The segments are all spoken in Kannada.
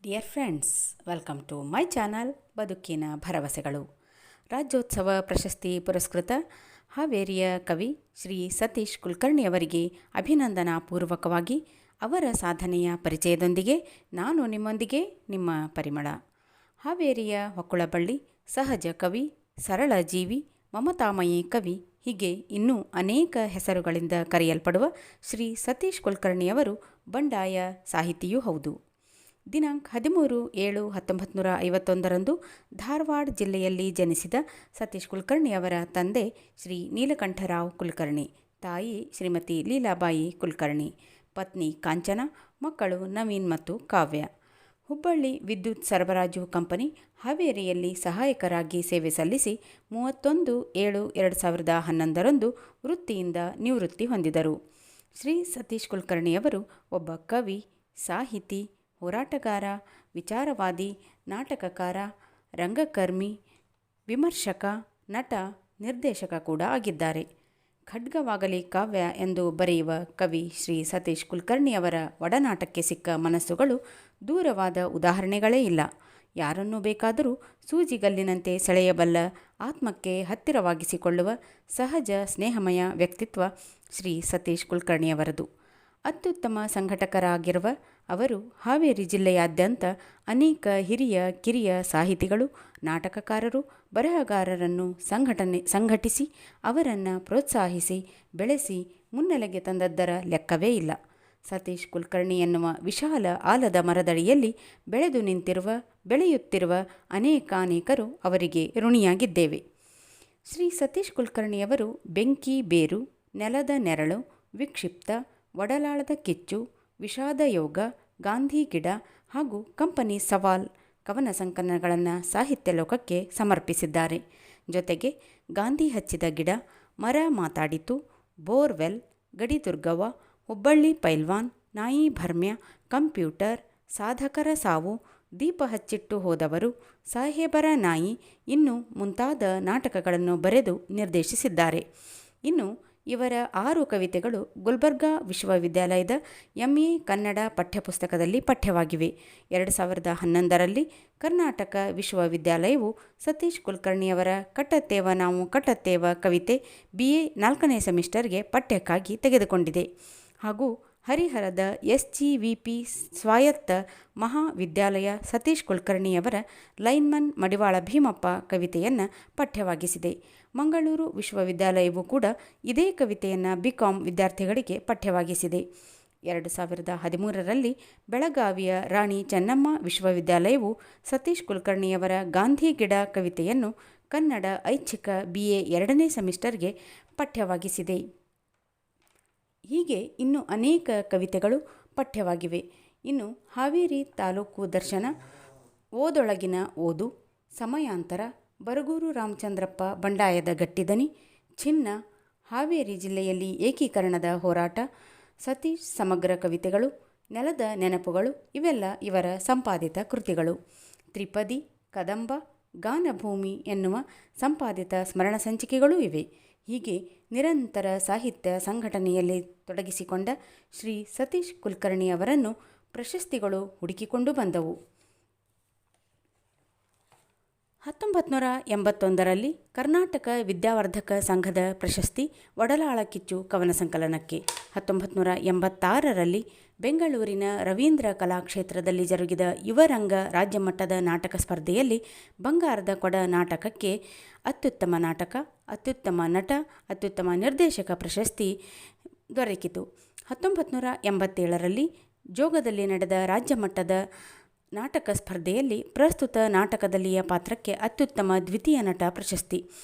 Dear friends, welcome to my channel ಬದುಕಿನ ಭರವಸೆಗಳು. ರಾಜ್ಯೋತ್ಸವ ಪ್ರಶಸ್ತಿ ಪುರಸ್ಕೃತ ಹಾವೇರಿಯ ಕವಿ ಶ್ರೀ ಸತೀಶ್ ಕುಲಕರ್ಣಿಯವರಿಗೆ ಅಭಿನಂದನಾ ಪೂರ್ವಕವಾಗಿ ಅವರ ಸಾಧನೆಯ ಪರಿಚಯದೊಂದಿಗೆ ನಾನು ನಿಮ್ಮೊಂದಿಗೆ ನಿಮ್ಮ ಪರಿಮಳ. ಹಾವೇರಿಯ ಹೊಕ್ಕುಳಬಳ್ಳಿ ಸಹಜ ಕವಿ, ಸರಳ ಜೀವಿ, ಮಮತಾಮಯಿ ಕವಿ ಹೀಗೆ ಇನ್ನೂ ಅನೇಕ ಹೆಸರುಗಳಿಂದ ಕರೆಯಲ್ಪಡುವ ಶ್ರೀ ಸತೀಶ್ ಕುಲಕರ್ಣಿಯವರು ಬಂಡಾಯ ಸಾಹಿತಿಯೂ ಹೌದು. ದಿನಾಂಕ 13/7/1951 ಧಾರವಾಡ ಜಿಲ್ಲೆಯಲ್ಲಿ ಜನಿಸಿದ ಸತೀಶ್ ಕುಲಕರ್ಣಿಯವರ ತಂದೆ ಶ್ರೀ ನೀಲಕಂಠರಾವ್ ಕುಲಕರ್ಣಿ, ತಾಯಿ ಶ್ರೀಮತಿ ಲೀಲಾಬಾಯಿ ಕುಲಕರ್ಣಿ, ಪತ್ನಿ ಕಾಂಚನ, ಮಕ್ಕಳು ನವೀನ್ ಮತ್ತು ಕಾವ್ಯ. ಹುಬ್ಬಳ್ಳಿ ವಿದ್ಯುತ್ ಸರಬರಾಜು ಕಂಪನಿ ಹಾವೇರಿಯಲ್ಲಿ ಸಹಾಯಕರಾಗಿ ಸೇವೆ ಸಲ್ಲಿಸಿ 31/7/2011 ವೃತ್ತಿಯಿಂದ ನಿವೃತ್ತಿ ಹೊಂದಿದರು. ಶ್ರೀ ಸತೀಶ್ ಕುಲಕರ್ಣಿಯವರು ಒಬ್ಬ ಕವಿ, ಸಾಹಿತಿ, ಹೋರಾಟಗಾರ, ವಿಚಾರವಾದಿ, ನಾಟಕಕಾರ, ರಂಗಕರ್ಮಿ, ವಿಮರ್ಶಕ, ನಟ, ನಿರ್ದೇಶಕ ಕೂಡ ಆಗಿದ್ದಾರೆ. ಖಡ್ಗವಾಗಲಿ ಕಾವ್ಯ ಎಂದು ಬರೆಯುವ ಕವಿ ಶ್ರೀ ಸತೀಶ್ ಕುಲಕರ್ಣಿಯವರ ಒಡನಾಟಕ್ಕೆ ಸಿಕ್ಕ ಮನಸ್ಸುಗಳು ದೂರವಾದ ಉದಾಹರಣೆಗಳೇ ಇಲ್ಲ. ಯಾರನ್ನೂ ಬೇಕಾದರೂ ಸೂಜಿಗಲ್ಲಿನಂತೆ ಸೆಳೆಯಬಲ್ಲ, ಆತ್ಮಕ್ಕೆ ಹತ್ತಿರವಾಗಿಸಿಕೊಳ್ಳುವ ಸಹಜ ಸ್ನೇಹಮಯ ವ್ಯಕ್ತಿತ್ವ ಶ್ರೀ ಸತೀಶ್ ಕುಲಕರ್ಣಿಯವರದು. ಅತ್ಯುತ್ತಮ ಸಂಘಟಕರಾಗಿರುವ ಅವರು ಹಾವೇರಿ ಜಿಲ್ಲೆಯಾದ್ಯಂತ ಅನೇಕ ಹಿರಿಯ ಕಿರಿಯ ಸಾಹಿತಿಗಳು, ನಾಟಕಕಾರರು, ಬರಹಗಾರರನ್ನು ಸಂಘಟಿಸಿ ಅವರನ್ನು ಪ್ರೋತ್ಸಾಹಿಸಿ ಬೆಳೆಸಿ ಮುನ್ನೆಲೆಗೆ ತಂದದ್ದರ ಲೆಕ್ಕವೇ ಇಲ್ಲ. ಸತೀಶ್ ಕುಲಕರ್ಣಿ ಎನ್ನುವ ವಿಶಾಲ ಆಲದ ಮರದಡಿಯಲ್ಲಿ ಬೆಳೆದು ನಿಂತಿರುವ, ಬೆಳೆಯುತ್ತಿರುವ ಅನೇಕಾನೇಕರು ಅವರಿಗೆ ಋಣಿಯಾಗಿದ್ದೇವೆ. ಶ್ರೀ ಸತೀಶ್ ಕುಲಕರ್ಣಿಯವರು ಬೆಂಕಿ ಬೇರು, ನೆಲದ ನೆರಳು, ವಿಕ್ಷಿಪ್ತ, ಒಡಲಾಳದ ಕಿಚ್ಚು, ವಿಷಾದ ಯೋಗ, ಗಾಂಧಿ ಗಿಡ ಹಾಗೂ ಕಂಪನಿ ಸವಾಲ್ ಕವನ ಸಂಕಲನಗಳನ್ನು ಸಾಹಿತ್ಯ ಲೋಕಕ್ಕೆ ಸಮರ್ಪಿಸಿದ್ದಾರೆ. ಜೊತೆಗೆ ಗಾಂಧಿ ಹಚ್ಚಿದ ಗಿಡ, ಮರ ಮಾತಾಡಿತು, ಬೋರ್ವೆಲ್, ಗಡಿದುರ್ಗವ್ವ, ಹುಬ್ಬಳ್ಳಿ ಪೈಲ್ವಾನ್, ನಾಯಿ ಭರ್ಮ್ಯ, ಕಂಪ್ಯೂಟರ್, ಸಾಧಕರ ಸಾವು, ದೀಪ ಹಚ್ಚಿಟ್ಟು ಹೋದವರು, ಸಾಹೇಬರ ನಾಯಿ ಇನ್ನೂ ಮುಂತಾದ ನಾಟಕಗಳನ್ನು ಬರೆದು ನಿರ್ದೇಶಿಸಿದ್ದಾರೆ. ಇನ್ನು ಇವರ 6 ಕವಿತೆಗಳು ಗುಲ್ಬರ್ಗಾ ವಿಶ್ವವಿದ್ಯಾಲಯದ MA ಕನ್ನಡ ಪಠ್ಯಪುಸ್ತಕದಲ್ಲಿ ಪಠ್ಯವಾಗಿವೆ. 2011ರಲ್ಲಿ ಕರ್ನಾಟಕ ವಿಶ್ವವಿದ್ಯಾಲಯವು ಸತೀಶ್ ಕುಲಕರ್ಣಿಯವರ ಕಟ್ಟತ್ತೇವ ನಾವು ಕಟ್ಟತ್ತೇವ ಕವಿತೆ BA 4ನೇ ಸೆಮಿಸ್ಟರ್ಗೆ ಪಠ್ಯಕ್ಕಾಗಿ ತೆಗೆದುಕೊಂಡಿದೆ. ಹಾಗೂ ಹರಿಹರದ SGVP ಸ್ವಾಯತ್ತ ಮಹಾವಿದ್ಯಾಲಯ ಸತೀಶ್ ಕುಲಕರ್ಣಿಯವರ ಲೈನ್ಮನ್ ಮಡಿವಾಳ ಭೀಮಪ್ಪ ಕವಿತೆಯನ್ನು ಪಠ್ಯವಾಗಿಸಿದೆ. ಮಂಗಳೂರು ವಿಶ್ವವಿದ್ಯಾಲಯವು ಕೂಡ ಇದೇ ಕವಿತೆಯನ್ನು BCom ವಿದ್ಯಾರ್ಥಿಗಳಿಗೆ ಪಠ್ಯವಾಗಿಸಿದೆ. 2013ರಲ್ಲಿ ಬೆಳಗಾವಿಯ ರಾಣಿ ಚೆನ್ನಮ್ಮ ವಿಶ್ವವಿದ್ಯಾಲಯವು ಸತೀಶ್ ಕುಲಕರ್ಣಿಯವರ ಗಾಂಧಿ ಗಿಡ ಕವಿತೆಯನ್ನು ಕನ್ನಡ ಐಚ್ಛಿಕ BA 2ನೇ ಸೆಮಿಸ್ಟರ್ಗೆ ಪಠ್ಯವಾಗಿಸಿದೆ. ಹೀಗೆ ಇನ್ನೂ ಅನೇಕ ಕವಿತೆಗಳು ಪಠ್ಯವಾಗಿವೆ. ಇನ್ನು ಹಾವೇರಿ ತಾಲೂಕು ದರ್ಶನ, ಓದೊಳಗಿನ ಓದು, ಸಮಯಾಂತರ, ಬರಗೂರು ರಾಮಚಂದ್ರಪ್ಪ ಬಂಡಾಯದ ಗಟ್ಟಿದನಿ, ಚಿನ್ನ, ಹಾವೇರಿ ಜಿಲ್ಲೆಯಲ್ಲಿ ಏಕೀಕರಣದ ಹೋರಾಟ, ಸತೀಶ್ ಸಮಗ್ರ ಕವಿತೆಗಳು, ನೆಲದ ನೆನಪುಗಳು ಇವೆಲ್ಲ ಇವರ ಸಂಪಾದಿತ ಕೃತಿಗಳು. ತ್ರಿಪದಿ, ಕದಂಬ, ಗಾನಭೂಮಿ ಎನ್ನುವ ಸಂಪಾದಿತ ಸ್ಮರಣ ಸಂಚಿಕೆಗಳೂ ಇವೆ. ಹೀಗೆ ನಿರಂತರ ಸಾಹಿತ್ಯ ಸಂಘಟನೆಯಲ್ಲಿ ತೊಡಗಿಸಿಕೊಂಡ ಶ್ರೀ ಸತೀಶ್ ಕುಲಕರ್ಣಿಯವರನ್ನು ಪ್ರಶಸ್ತಿಗಳು ಹುಡುಕಿಕೊಂಡು ಬಂದವು. 1981ರಲ್ಲಿ ಕರ್ನಾಟಕ ವಿದ್ಯಾವರ್ಧಕ ಸಂಘದ ಪ್ರಶಸ್ತಿ ಒಡಲಾಳ ಕಿಚ್ಚು ಕವನ ಸಂಕಲನಕ್ಕೆ, 1986ರಲ್ಲಿ ಬೆಂಗಳೂರಿನ ರವೀಂದ್ರ ಕಲಾಕ್ಷೇತ್ರದಲ್ಲಿ ಜರುಗಿದ ಯುವರಂಗ ರಾಜ್ಯಮಟ್ಟದ ನಾಟಕ ಸ್ಪರ್ಧೆಯಲ್ಲಿ ಬಂಗಾರದ ಕೊಡ ನಾಟಕಕ್ಕೆ ಅತ್ಯುತ್ತಮ ನಾಟಕ, ಅತ್ಯುತ್ತಮ ನಟ, ಅತ್ಯುತ್ತಮ ನಿರ್ದೇಶಕ ಪ್ರಶಸ್ತಿ ದೊರಕಿತು. 1987ರಲ್ಲಿ ಜೋಗದಲ್ಲಿ ನಡೆದ ರಾಜ್ಯಮಟ್ಟದ ನಾಟಕ ಸ್ಪರ್ಧೆಯಲ್ಲಿ ಪ್ರಸ್ತುತ ನಾಟಕದಲ್ಲಿಯ ಪಾತ್ರಕ್ಕೆ ಅತ್ಯುತ್ತಮ ದ್ವಿತೀಯ ನಟ ಪ್ರಶಸ್ತಿ.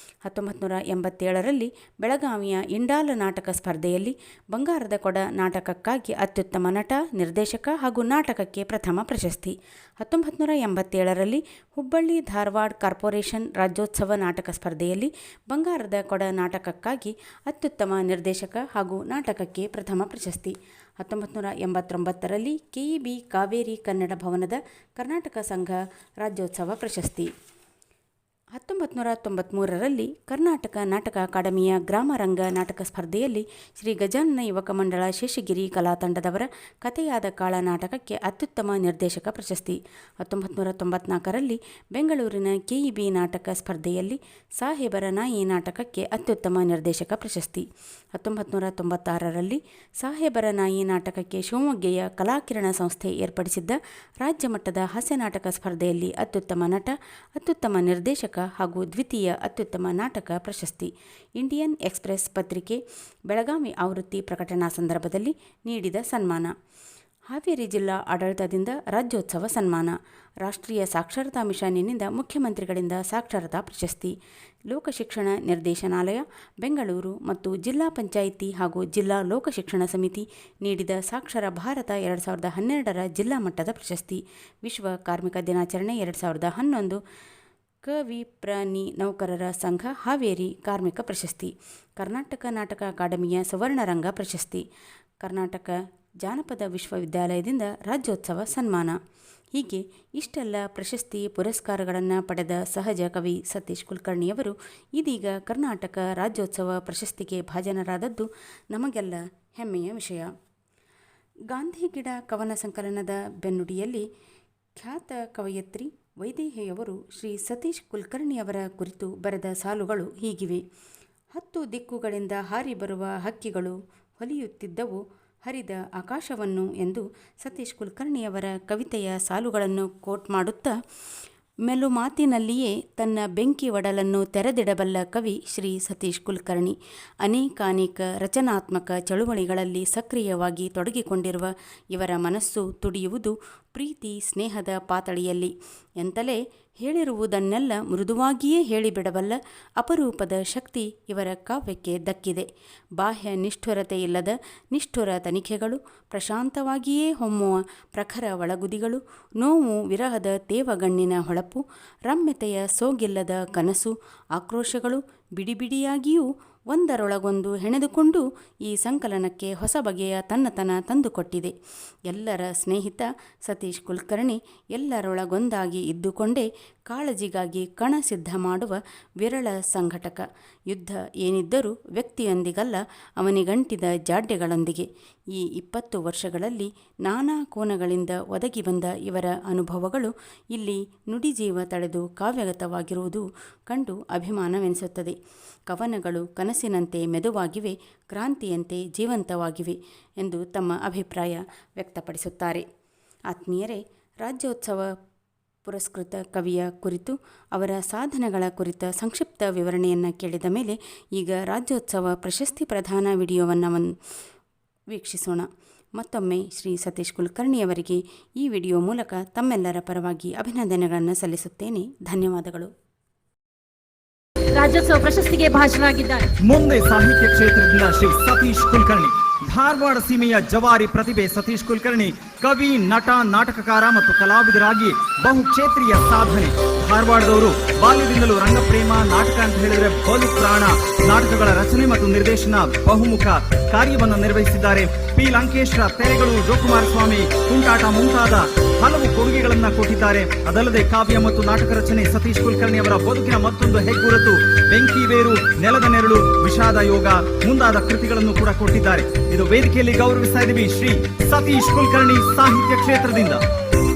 1987ರಲ್ಲಿ ಬೆಳಗಾವಿಯ ಇಂಡಾಲ ನಾಟಕ ಸ್ಪರ್ಧೆಯಲ್ಲಿ ಬಂಗಾರದ ಕೊಡ ನಾಟಕಕ್ಕಾಗಿ ಅತ್ಯುತ್ತಮ ನಟ, ನಿರ್ದೇಶಕ ಹಾಗೂ ನಾಟಕಕ್ಕೆ ಪ್ರಥಮ ಪ್ರಶಸ್ತಿ. 1987ರಲ್ಲಿ ಹುಬ್ಬಳ್ಳಿ ಧಾರವಾಡ ಕಾರ್ಪೊರೇಷನ್ ರಾಜ್ಯೋತ್ಸವ ನಾಟಕ ಸ್ಪರ್ಧೆಯಲ್ಲಿ ಬಂಗಾರದ ಕೊಡ ನಾಟಕಕ್ಕಾಗಿ ಅತ್ಯುತ್ತಮ ನಿರ್ದೇಶಕ ಹಾಗೂ ನಾಟಕಕ್ಕೆ ಪ್ರಥಮ ಪ್ರಶಸ್ತಿ. 1989ರಲ್ಲಿ KEB ಕಾವೇರಿ ಕನ್ನಡ ಭವನದ ಕರ್ನಾಟಕ ಸಂಘ ರಾಜ್ಯೋತ್ಸವ ಪ್ರಶಸ್ತಿ. 1993ರಲ್ಲಿ ಕರ್ನಾಟಕ ನಾಟಕ ಅಕಾಡೆಮಿಯ ಗ್ರಾಮರಂಗ ನಾಟಕ ಸ್ಪರ್ಧೆಯಲ್ಲಿ ಶ್ರೀ ಗಜಾನನ ಯುವಕ ಮಂಡಳ ಶೇಷಗಿರಿ ಕಲಾ ತಂಡದವರ ಕಥೆಯಾದ ಕಾಳ ನಾಟಕಕ್ಕೆ ಅತ್ಯುತ್ತಮ ನಿರ್ದೇಶಕ ಪ್ರಶಸ್ತಿ. 1994ರಲ್ಲಿ ಬೆಂಗಳೂರಿನ ಕೆಇಬಿ ನಾಟಕ ಸ್ಪರ್ಧೆಯಲ್ಲಿ ಸಾಹೇಬರ ನಾಯಿ ನಾಟಕಕ್ಕೆ ಅತ್ಯುತ್ತಮ ನಿರ್ದೇಶಕ ಪ್ರಶಸ್ತಿ. 1996ರಲ್ಲಿ ಸಾಹೇಬರ ನಾಯಿ ನಾಟಕಕ್ಕೆ ಶಿವಮೊಗ್ಗೆಯ ಕಲಾಕಿರಣ ಸಂಸ್ಥೆ ಏರ್ಪಡಿಸಿದ್ದ ರಾಜ್ಯ ಮಟ್ಟದ ಹಾಸ್ಯ ನಾಟಕ ಸ್ಪರ್ಧೆಯಲ್ಲಿ ಅತ್ಯುತ್ತಮ ನಟ, ಅತ್ಯುತ್ತಮ ನಿರ್ದೇಶಕ ಹಾಗೂ ದ್ವಿತೀಯ ಅತ್ಯುತ್ತಮ ನಾಟಕ ಪ್ರಶಸ್ತಿ. ಇಂಡಿಯನ್ ಎಕ್ಸ್‌ಪ್ರೆಸ್ ಪತ್ರಿಕೆ ಬೆಳಗಾವಿ ಆವೃತ್ತಿ ಪ್ರಕಟಣಾ ಸಂದರ್ಭದಲ್ಲಿ ನೀಡಿದ ಸನ್ಮಾನ. ಹಾವೇರಿ ಜಿಲ್ಲಾ ಆಡಳಿತದಿಂದ ರಾಜ್ಯೋತ್ಸವ ಸನ್ಮಾನ. ರಾಷ್ಟ್ರೀಯ ಸಾಕ್ಷರತಾ ಮಿಷನ್ನಿಂದ ಮುಖ್ಯಮಂತ್ರಿಗಳಿಂದ ಸಾಕ್ಷರತಾ ಪ್ರಶಸ್ತಿ. ಲೋಕಶಿಕ್ಷಣ ನಿರ್ದೇಶನಾಲಯ ಬೆಂಗಳೂರು ಮತ್ತು ಜಿಲ್ಲಾ ಪಂಚಾಯಿತಿ ಹಾಗೂ ಜಿಲ್ಲಾ ಲೋಕಶಿಕ್ಷಣ ಸಮಿತಿ ನೀಡಿದ ಸಾಕ್ಷರ ಭಾರತ 2012ರ ಜಿಲ್ಲಾ ಮಟ್ಟದ ಪ್ರಶಸ್ತಿ. ವಿಶ್ವ ಕಾರ್ಮಿಕ ದಿನಾಚರಣೆ 2011 ಕವಿಪ್ರಾನಿ ನೌಕರರ ಸಂಘ ಹಾವೇರಿ ಕಾರ್ಮಿಕ ಪ್ರಶಸ್ತಿ. ಕರ್ನಾಟಕ ನಾಟಕ ಅಕಾಡೆಮಿಯ ಸುವರ್ಣರಂಗ ಪ್ರಶಸ್ತಿ. ಕರ್ನಾಟಕ ಜಾನಪದ ವಿಶ್ವವಿದ್ಯಾಲಯದಿಂದ ರಾಜ್ಯೋತ್ಸವ ಸನ್ಮಾನ. ಹೀಗೆ ಇಷ್ಟೆಲ್ಲ ಪ್ರಶಸ್ತಿ ಪುರಸ್ಕಾರಗಳನ್ನು ಪಡೆದ ಸಹಜ ಕವಿ ಸತೀಶ್ ಕುಲಕರ್ಣಿಯವರು ಇದೀಗ ಕರ್ನಾಟಕ ರಾಜ್ಯೋತ್ಸವ ಪ್ರಶಸ್ತಿಗೆ ಭಾಜನರಾದದ್ದು ನಮಗೆಲ್ಲ ಹೆಮ್ಮೆಯ ವಿಷಯ. ಗಾಂಧಿ ಗಿಡ ಕವನ ಸಂಕಲನದ ಬೆನ್ನುಡಿಯಲ್ಲಿ ಖ್ಯಾತ ಕವಯತ್ರಿ ವೈದೇಹಿಯವರು ಶ್ರೀ ಸತೀಶ್ ಕುಲಕರ್ಣಿಯವರ ಕುರಿತು ಬರೆದ ಸಾಲುಗಳು ಹೀಗಿವೆ. 10 ದಿಕ್ಕುಗಳಿಂದ ಹಾರಿ ಬರುವ ಹಕ್ಕಿಗಳು ಹೊಲಿಯುತ್ತಿದ್ದವು ಹರಿದ ಆಕಾಶವನ್ನು ಎಂದು ಸತೀಶ್ ಕುಲಕರ್ಣಿಯವರ ಕವಿತೆಯ ಸಾಲುಗಳನ್ನು ಕೋಟ್ ಮಾಡುತ್ತಾ, ಮೆಲುಮಾತಿನಲ್ಲಿಯೇ ತನ್ನ ಬೆಂಕಿ ಒಡಲನ್ನು ತೆರೆದಿಡಬಲ್ಲ ಕವಿ ಶ್ರೀ ಸತೀಶ್ ಕುಲಕರ್ಣಿ. ಅನೇಕಾನೇಕ ರಚನಾತ್ಮಕ ಚಳುವಳಿಗಳಲ್ಲಿ ಸಕ್ರಿಯವಾಗಿ ತೊಡಗಿಕೊಂಡಿರುವ ಇವರ ಮನಸ್ಸು ತುಡಿಯುವುದು ಪ್ರೀತಿ ಸ್ನೇಹದ ಪಾತಳಿಯಲ್ಲಿ. ಎಂತಲೇ ಹೇಳಿರುವುದನ್ನೆಲ್ಲ ಮೃದುವಾಗಿಯೇ ಹೇಳಿಬಿಡಬಲ್ಲ ಅಪರೂಪದ ಶಕ್ತಿ ಇವರ ಕಾವ್ಯಕ್ಕೆ ದಕ್ಕಿದೆ. ಬಾಹ್ಯ ನಿಷ್ಠುರತೆ ಇಲ್ಲದ ನಿಷ್ಠುರ ತನಿಖೆಗಳು, ಪ್ರಶಾಂತವಾಗಿಯೇ ಹೊಮ್ಮುವ ಪ್ರಖರ ಒಳಗುದಿಗಳು, ನೋವು ವಿರಹದ ತೇವಗಣ್ಣಿನ ಹೊಳಪು, ರಮ್ಯತೆಯ ಸೋಗಿಲ್ಲದ ಕನಸು, ಆಕ್ರೋಶಗಳು ಬಿಡಿಬಿಡಿಯಾಗಿಯೂ ಒಂದರೊಳಗೊಂದು ಹೆಣೆದುಕೊಂಡು ಈ ಸಂಕಲನಕ್ಕೆ ಹೊಸ ಬಗೆಯ ತನ್ನತನ ತಂದುಕೊಟ್ಟಿದೆ. ಎಲ್ಲರ ಸ್ನೇಹಿತ ಸತೀಶ್ ಕುಲಕರ್ಣಿ ಎಲ್ಲರೊಳಗೊಂದಾಗಿ ಇದ್ದುಕೊಂಡೇ ಕಾಳಜಿಗಾಗಿ ಕಣ ಸಿದ್ಧ ಮಾಡುವ ವಿರಳ ಸಂಘಟಕ. ಯುದ್ಧ ಏನಿದ್ದರೂ ವ್ಯಕ್ತಿಯೊಂದಿಗಲ್ಲ, ಅವನಿಗಂಟಿದ ಜಾಡ್ಯಗಳೊಂದಿಗೆ. ಈ 20 ವರ್ಷಗಳಲ್ಲಿ ನಾನಾ ಕೋನಗಳಿಂದ ಒದಗಿ ಬಂದ ಇವರ ಅನುಭವಗಳು ಇಲ್ಲಿ ನುಡಿಜೀವ ತಳೆದು ಕಾವ್ಯಗತವಾಗಿರುವುದು ಕಂಡು ಅಭಿಮಾನವೆನಿಸುತ್ತದೆ. ಕವನಗಳು ಕನಸಿನಂತೆ ಮೆದುವಾಗಿವೆ, ಕ್ರಾಂತಿಯಂತೆ ಜೀವಂತವಾಗಿವೆ ಎಂದು ತಮ್ಮ ಅಭಿಪ್ರಾಯ ವ್ಯಕ್ತಪಡಿಸುತ್ತಾರೆ. ಆತ್ಮೀಯರೇ, ರಾಜ್ಯೋತ್ಸವ ಪುರಸ್ಕೃತ ಕವಿಯ ಕುರಿತು ಅವರ ಸಾಧನೆಗಳ ಕುರಿತ ಸಂಕ್ಷಿಪ್ತ ವಿವರಣೆಯನ್ನು ಕೇಳಿದ ಮೇಲೆ ಈಗ ರಾಜ್ಯೋತ್ಸವ ಪ್ರಶಸ್ತಿ ಪ್ರದಾನ ವಿಡಿಯೋವನ್ನು ವೀಕ್ಷಿಸೋಣ. ಮತ್ತೊಮ್ಮೆ ಶ್ರೀ ಸತೀಶ್ ಕುಲಕರ್ಣಿಯವರಿಗೆ ಈ ವಿಡಿಯೋ ಮೂಲಕ ತಮ್ಮೆಲ್ಲರ ಪರವಾಗಿ ಅಭಿನಂದನೆಗಳನ್ನು ಸಲ್ಲಿಸುತ್ತೇನೆ. ಧನ್ಯವಾದಗಳು. ರಾಜ್ಯೋತ್ಸವ ಪ್ರಶಸ್ತಿಗೆ ಭಾಜನರಾಗಿದ್ದಾರೆ. ಮುಂದೆ ಸಾಹಿತ್ಯ ಕ್ಷೇತ್ರದಿಂದ ಶ್ರೀ ಸತೀಶ್ ಕುಲಕರ್ಣಿ. ಧಾರವಾಡ ಸೀಮೆಯ ಜವಾರಿ ಪ್ರತಿಭೆ ಸತೀಶ್ ಕುಲಕರ್ಣಿ ಕವಿ, ನಟ, ನಾಟಕಕಾರ ಮತ್ತು ಕಲಾವಿದರಾಗಿ ಬಹುಕ್ಷೇತ್ರೀಯ ಸಾಧನೆ. ಧಾರವಾಡದವರು ಬಾಲ್ಯದಿಂದಲೂ ರಂಗಪ್ರೇಮ, ನಾಟಕ ಅಂತ ಹೇಳಿದ್ರೆ ಬಲು ಪ್ರಾಣ. ನಾಟಕಗಳ ರಚನೆ ಮತ್ತು ನಿರ್ದೇಶನ ಬಹುಮುಖ ಕಾರ್ಯವನ್ನು ನಿರ್ವಹಿಸಿದ್ದಾರೆ. ಪಿ ಲಂಕೇಶ್ರ, ತೆರೆಗಳು, ಜೋಕುಮಾರಸ್ವಾಮಿ, ತುಂಟಾಟ ಮುಂತಾದ ಹಲವು ಕೊಡುಗೆಗಳನ್ನ ಕೊಟ್ಟಿದ್ದಾರೆ. ಅದಲ್ಲದೆ ಕಾವ್ಯ ಮತ್ತು ನಾಟಕ ರಚನೆ ಸತೀಶ್ ಕುಲಕರ್ಣಿ ಅವರ ಬದುಕಿನ ಮತ್ತೊಂದು ಹೆಗ್ಗುರುತು. ಬೆಂಕಿ ಬೇರು, ನೆಲದ ನೆರಳು, ವಿಷಾದ ಯೋಗ ಮುಂತಾದ ಕೃತಿಗಳನ್ನು ಕೂಡ ಕೊಟ್ಟಿದ್ದಾರೆ. ಇದು ವೇದಿಕೆಯಲ್ಲಿ ಗೌರವಿಸ್ತಾ ಇದ್ದೀವಿ ಶ್ರೀ ಸತೀಶ್ ಕುಲಕರ್ಣಿ ಸಾಹಿತ್ಯ ಕ್ಷೇತ್ರದಿಂದ.